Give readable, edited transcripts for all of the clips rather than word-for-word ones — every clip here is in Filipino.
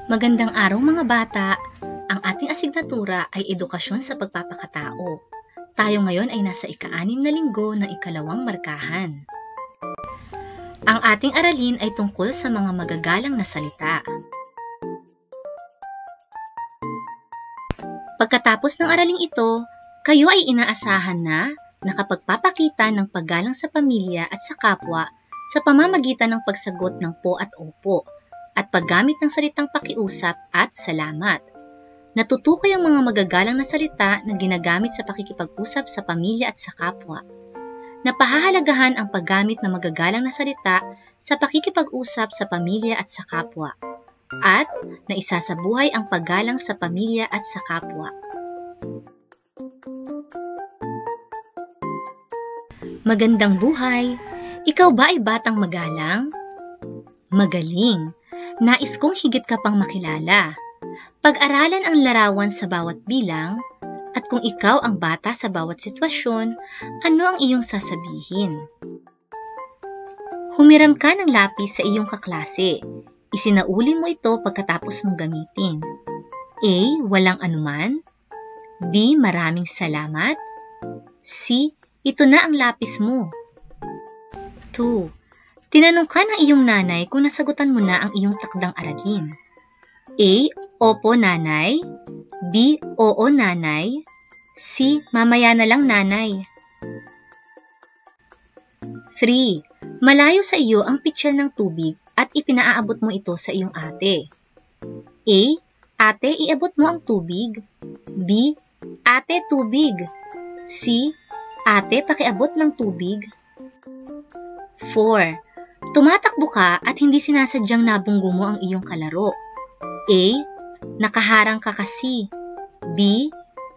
Magandang araw mga bata! Ang ating asignatura ay edukasyon sa pagpapakatao. Tayo ngayon ay nasa ika-6 na linggo ng ikalawang markahan. Ang ating aralin ay tungkol sa mga magagalang na salita. Pagkatapos ng araling ito, kayo ay inaasahan na nakapagpapakita ng paggalang sa pamilya at sa kapwa sa pamamagitan ng pagsagot ng po at opo at paggamit ng salitang pakiusap at salamat. Natutukoy ang mga magagalang na salita na ginagamit sa pakikipag-usap sa pamilya at sa kapwa. Napahahalagahan ang paggamit ng magagalang na salita sa pakikipag-usap sa pamilya at sa kapwa, at naisasabuhay ang paggalang sa pamilya at sa kapwa. Magandang buhay! Ikaw ba ay batang magalang? Magaling! Nais kong higit ka pang makilala. Pag-aralan ang larawan sa bawat bilang, at kung ikaw ang bata sa bawat sitwasyon, ano ang iyong sasabihin? Humiram ka ng lapis sa iyong kaklase. Isinauli mo ito pagkatapos mong gamitin. A. Walang anuman. B. Maraming salamat. C. Ito na ang lapis mo. 2. Tinanong ka ng iyong nanay kung nasagutan mo na ang iyong takdang aralin. A. Opo, nanay. B. Oo, nanay. C. Mamaya na lang, nanay. 3. Malayo sa iyo ang pitsil ng tubig at ipinaaabot mo ito sa iyong ate. A. Ate, iabot mo ang tubig. B. Ate, tubig. C. Ate, pakiabot ng tubig. 4. Tumatakbo ka at hindi sinasadyang nabunggo mo ang iyong kalaro. A. Nakaharang ka kasi. B.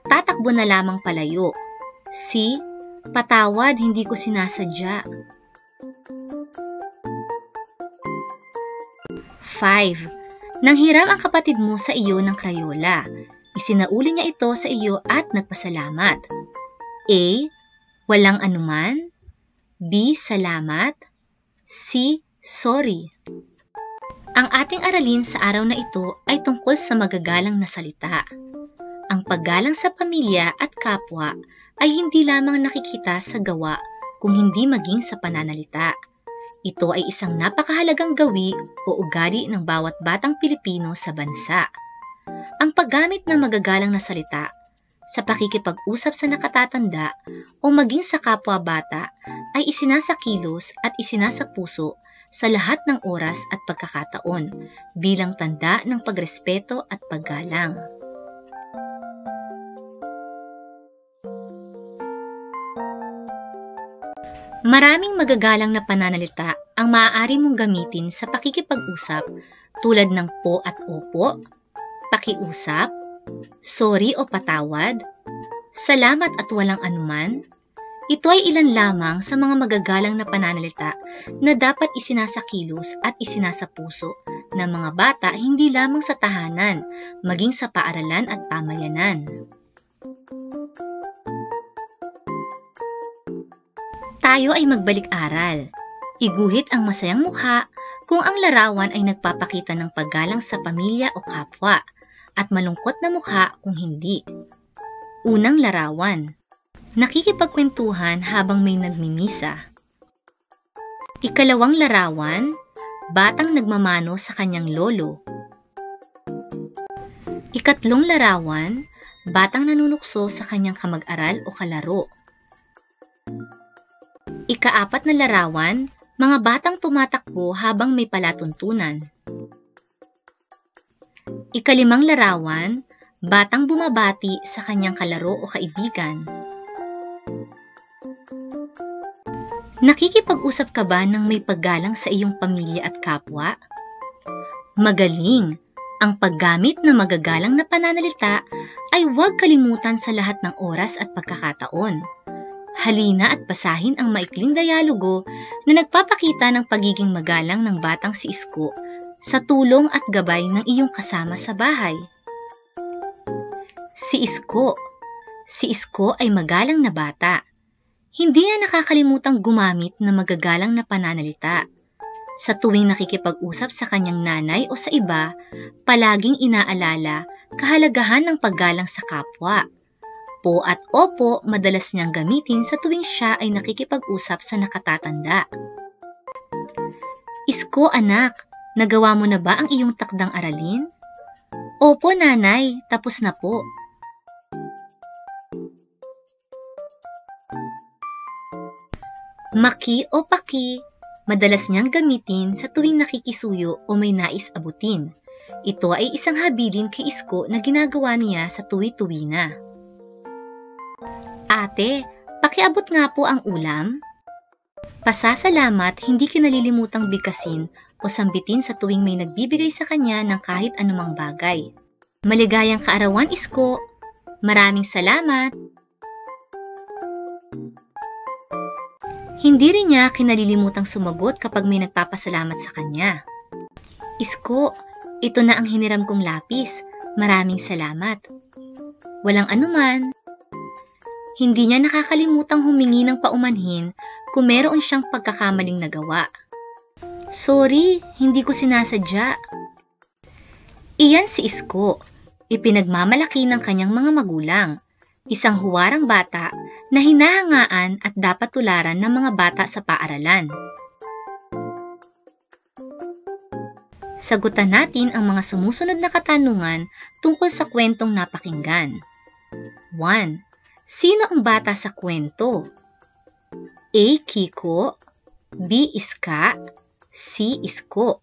Tatakbo na lamang palayo. C. Patawad, hindi ko sinasadya. 5. Nanghiram ang kapatid mo sa iyo ng krayola. Isinauli niya ito sa iyo at nagpasalamat. A. Walang anuman. B. Salamat. C. Sorry. Ang ating aralin sa araw na ito ay tungkol sa magagalang na salita. Ang paggalang sa pamilya at kapwa ay hindi lamang nakikita sa gawa kung hindi maging sa pananalita. Ito ay isang napakahalagang gawi o ugali ng bawat batang Pilipino sa bansa. Ang paggamit ng magagalang na salita sa pakikipag-usap sa nakatatanda o maging sa kapwa-bata ay isinasakilos at isinasapuso sa lahat ng oras at pagkakataon bilang tanda ng pagrespeto at paggalang. Maraming magagalang na pananalita ang maaari mong gamitin sa pakikipag-usap tulad ng po at opo, pakiusap, sorry o patawad, salamat at walang anuman. Ito ay ilan lamang sa mga magagalang na pananalita na dapat isinasakilos at isinasapuso ng mga bata hindi lamang sa tahanan, maging sa paaralan at pamayanan. Tayo ay magbalik-aral. Iguhit ang masayang mukha kung ang larawan ay nagpapakita ng paggalang sa pamilya o kapwa, at malungkot na mukha kung hindi. Unang larawan. Nakikipagkwentuhan habang may nagmimisa. Ikalawang larawan. Batang nagmamano sa kanyang lolo. Ikatlong larawan. Batang nanunukso sa kanyang kamag-aral o kalaro. Ika-4 na larawan. Mga batang tumatakbo habang may palatuntunan. Ika-5 larawan, batang bumabati sa kanyang kalaro o kaibigan. Nakikipag-usap ka ba ng may paggalang sa iyong pamilya at kapwa? Magaling! Ang paggamit ng magagalang na pananalita ay huwag kalimutan sa lahat ng oras at pagkakataon. Halina at basahin ang maikling dialogo na nagpapakita ng pagiging magalang ng batang si Isko sa tulong at gabay ng iyong kasama sa bahay. Si Isko. Si Isko ay magalang na bata. Hindi niya nakakalimutang gumamit ng magagalang na pananalita. Sa tuwing nakikipag-usap sa kanyang nanay o sa iba, palaging inaalala kahalagahan ng paggalang sa kapwa. Po at opo madalas niyang gamitin sa tuwing siya ay nakikipag-usap sa nakatatanda. Isko anak, nagawa mo na ba ang iyong takdang aralin? Opo nanay, tapos na po. Maki o paki, madalas niyang gamitin sa tuwing nakikisuyo o may nais abutin. Ito ay isang habilin kay Isko na ginagawa niya sa tuwi-tuwi na. Ate, pakiabot nga po ang ulam. Pasasalamat, hindi kinalilimutang bigkasin o sambitin sa tuwing may nagbibigay sa kanya ng kahit anumang bagay. Maligayang kaarawan, Isko. Maraming salamat. Hindi rin niya kinalilimutang sumagot kapag may nagpapasalamat sa kanya. Isko, ito na ang hiniram kong lapis. Maraming salamat. Walang anuman. Hindi niya nakakalimutang humingi ng paumanhin kung meron siyang pagkakamaling nagawa. Sorry, hindi ko sinasadya. Iyan si Isko. Ipinagmamalaki ng kanyang mga magulang. Isang huwarang bata na hinahangaan at dapat tularan ng mga bata sa paaralan. Sagutan natin ang mga sumusunod na katanungan tungkol sa kwentong napakinggan. 1. Sino ang bata sa kwento? A. Kiko, B. Iska, C. Isko.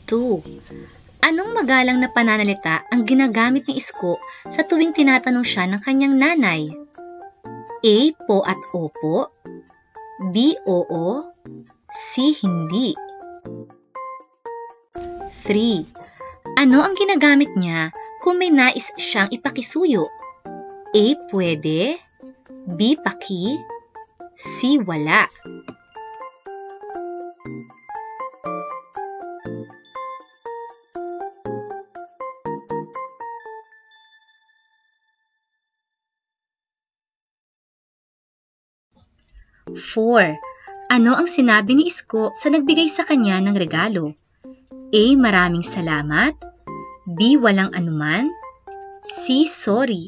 2. Anong magalang na pananalita ang ginagamit ni Isko sa tuwing tinatanong siya ng kanyang nanay? A. Po at opo, B. Oo, C. Hindi. 3. Ano ang ginagamit niya kung may nais siyang ipakisuyo? A. Pwede, B. Paki, C. Wala. Four. Ano ang sinabi ni Isko sa nagbigay sa kanya ng regalo? A. Maraming salamat, B. Walang anuman, C. Sorry.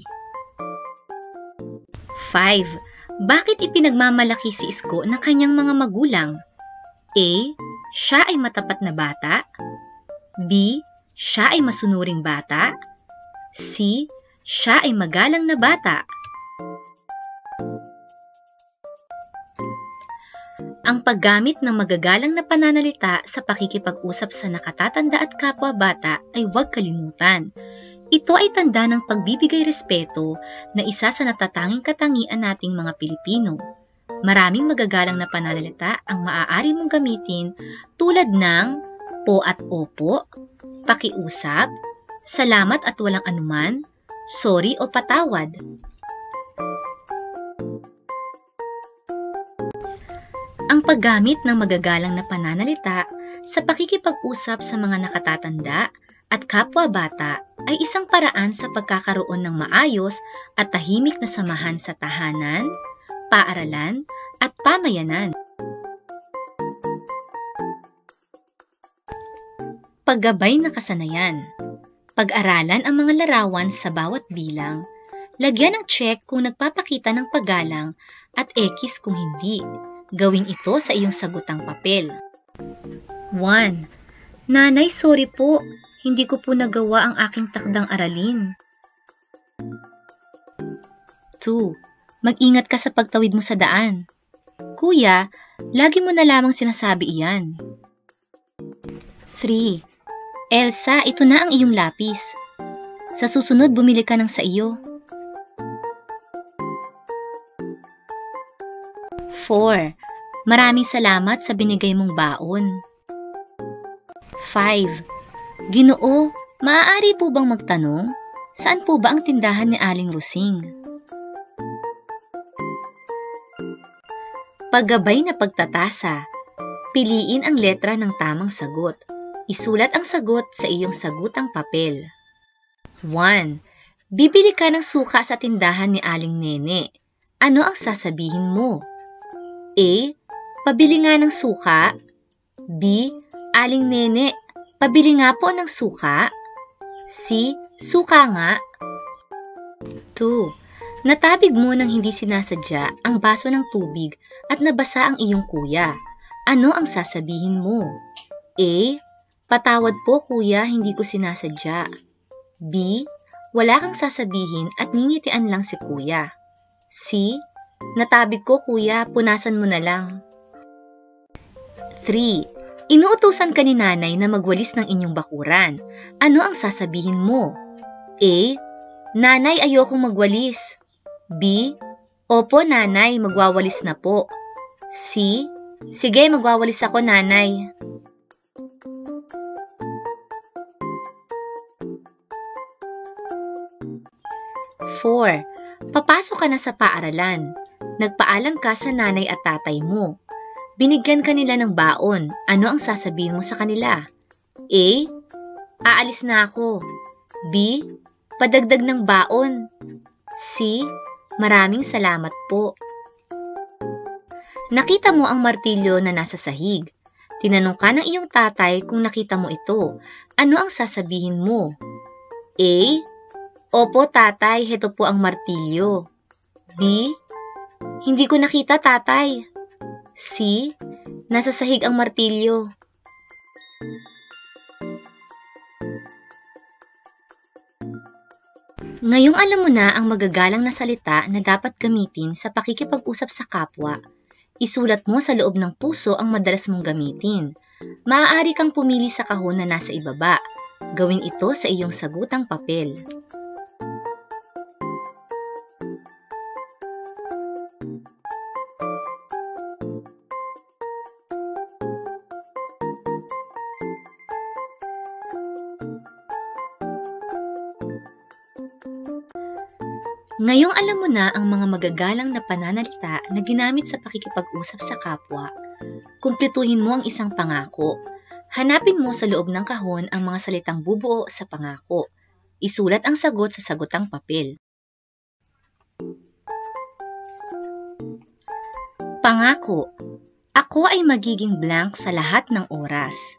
5. Bakit ipinagmamalaki si Isko ng kanyang mga magulang? A. Siya ay matapat na bata, B. Siya ay masunuring bata, C. Siya ay magalang na bata. Ang paggamit ng magagalang na pananalita sa pakikipag-usap sa nakatatanda at kapwa-bata ay huwag kalimutan. Ito ay tanda ng pagbibigay respeto na isa sa natatanging katangian nating mga Pilipino. Maraming magagalang na pananalita ang maaari mong gamitin tulad ng po at opo, pakiusap, salamat at walang anuman, sorry o patawad. Ang paggamit ng magagalang na pananalita sa pakikipag-usap sa mga nakatatanda at kapwa-bata ay isang paraan sa pagkakaroon ng maayos at tahimik na samahan sa tahanan, paaralan, at pamayanan. Paggabay na kasanayan. Pag-aralan ang mga larawan sa bawat bilang, lagyan ng check kung nagpapakita ng paggalang at X kung hindi. Gawin ito sa iyong sagutang papel. 1. Nanay, sorry po. Hindi ko po nagawa ang aking takdang aralin. 2. Mag-ingat ka sa pagtawid mo sa daan. Kuya, lagi mo na lamang sinasabi iyan. 3. Elsa, ito na ang iyong lapis. Sa susunod, bumili ka ng sa iyo. 4. Maraming salamat sa binigay mong baon. 5. Ginoo, maaari po bang magtanong? Saan po ba ang tindahan ni Aling Rusing? Paggabay na pagtatasa. Piliin ang letra ng tamang sagot. Isulat ang sagot sa iyong sagutang papel. 1. Bibili ka ng suka sa tindahan ni Aling Nene. Ano ang sasabihin mo? A. Pabili nga ng suka. B. Aling nene, pabili nga po ng suka. C. Suka nga. 2. Natabig mo nang hindi sinasadya ang baso ng tubig at nabasa ang iyong kuya. Ano ang sasabihin mo? A. Patawad po kuya, hindi ko sinasadya. B. Wala kang sasabihin at ngingitian lang si kuya. C. Natabig ko kuya, punasan mo na lang. 3. Inuutusan ka ni nanay na magwalis ng inyong bakuran. Ano ang sasabihin mo? A. Nanay, ayokong magwalis. B. Opo nanay, magwawalis na po. C. Sige, magwawalis ako nanay. 4. Papasok ka na sa paaralan. Nagpaalam ka sa nanay at tatay mo. Binigyan ka nila ng baon. Ano ang sasabihin mo sa kanila? A. Aalis na ako. B. Padagdag ng baon. C. Maraming salamat po. Nakita mo ang martilyo na nasa sahig. Tinanong ka ng iyong tatay kung nakita mo ito. Ano ang sasabihin mo? A. Opo tatay, heto po ang martilyo. B. Hindi ko nakita tatay. C. Nasa sahig ang martilyo. Ngayong alam mo na ang magagalang na salita na dapat gamitin sa pakikipag-usap sa kapwa, isulat mo sa loob ng puso ang madalas mong gamitin. Maaari kang pumili sa kahon na nasa ibaba. Gawin ito sa iyong sagutang papel. Ngayong alam mo na ang mga magagalang na pananalita na ginamit sa pakikipag-usap sa kapwa, kumpletuhin mo ang isang pangako. Hanapin mo sa loob ng kahon ang mga salitang bubuo sa pangako. Isulat ang sagot sa sagutang papel. Pangako. Ako ay magiging blank sa lahat ng oras.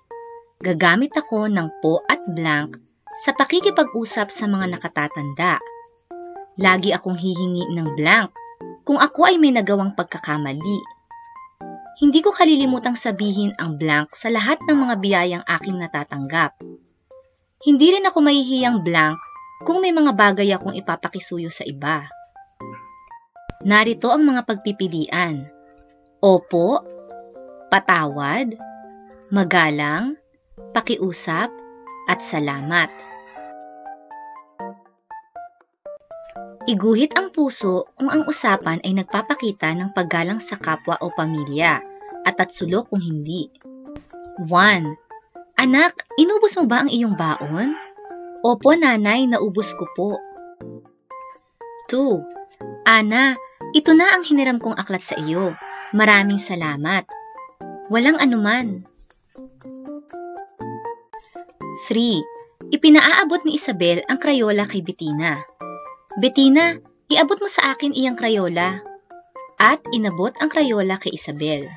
Gagamit ako ng po at blank sa pakikipag-usap sa mga nakatatanda. Lagi akong hihingi ng blank kung ako ay may nagawang pagkakamali. Hindi ko kalilimutang sabihin ang blank sa lahat ng mga biyayang aking natatanggap. Hindi rin ako mahihiyang blank kung may mga bagay akong ipapakisuyo sa iba. Narito ang mga pagpipilian. Opo, patawad, magalang, pakiusap, at salamat. Iguhit ang puso kung ang usapan ay nagpapakita ng paggalang sa kapwa o pamilya at tatsulo kung hindi. 1. Anak, inubos mo ba ang iyong baon? Opo nanay, naubos ko po. 2. Ana, ito na ang hiniram kong aklat sa iyo. Maraming salamat. Walang anuman. 3. Ipinaaabot ni Isabel ang Crayola kay Bettina. Bettina, iabot mo sa akin iyang Crayola. At inabot ang Crayola kay Isabel.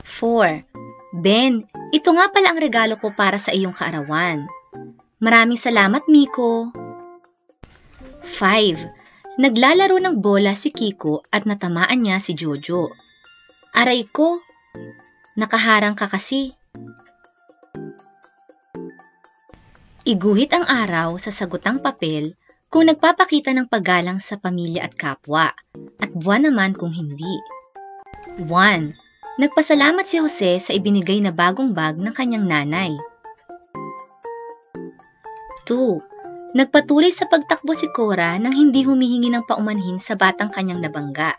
4. Ben, ito nga pala ang regalo ko para sa iyong kaarawan. Maraming salamat, Miko. 5. Naglalaro ng bola si Kiko at natamaan niya si Jojo. Aray ko, nakaharang ka kasi. Iguhit ang araw sa sagutang papel kung nagpapakita ng paggalang sa pamilya at kapwa, at buwan naman kung hindi. 1. Nagpasalamat si Jose sa ibinigay na bagong bag ng kanyang nanay. 2. Nagpatuloy sa pagtakbo si Cora nang hindi humihingi ng paumanhin sa batang kanyang nabangga.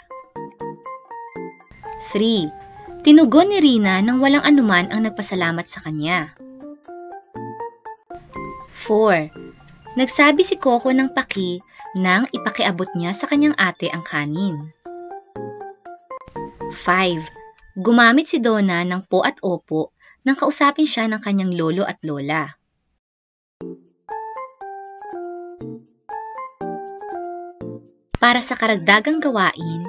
3. Tinugon ni Rina nang walang anuman ang nagpasalamat sa kanya. 4. Nagsabi si Coco ng paki nang ipakiabot niya sa kanyang ate ang kanin. 5. Gumamit si Donna ng po at opo nang kausapin siya ng kanyang lolo at lola. Para sa karagdagang gawain,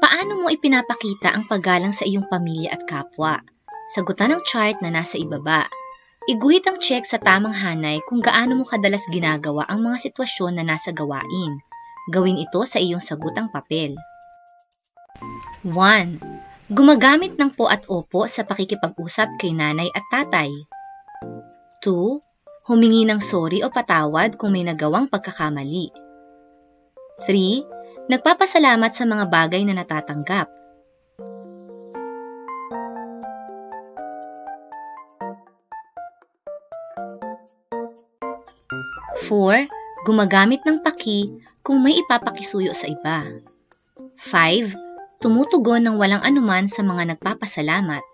Paano mo ipinapakita ang paggalang sa iyong pamilya at kapwa? Sagutan ang chart na nasa ibaba. Iguhit ang check sa tamang hanay kung gaano mo kadalas ginagawa ang mga sitwasyon na nasa gawain. Gawin ito sa iyong sagutang papel. 1. Gumagamit ng po at opo sa pakikipag-usap kay nanay at tatay. 2. Humingi ng sorry o patawad kung may nagawang pagkakamali. 3. Nagpapasalamat sa mga bagay na natatanggap. 4. Gumagamit ng paki kung may ipapakisuyo sa iba. 5. Tumutugon ng walang anuman sa mga nagpapasalamat.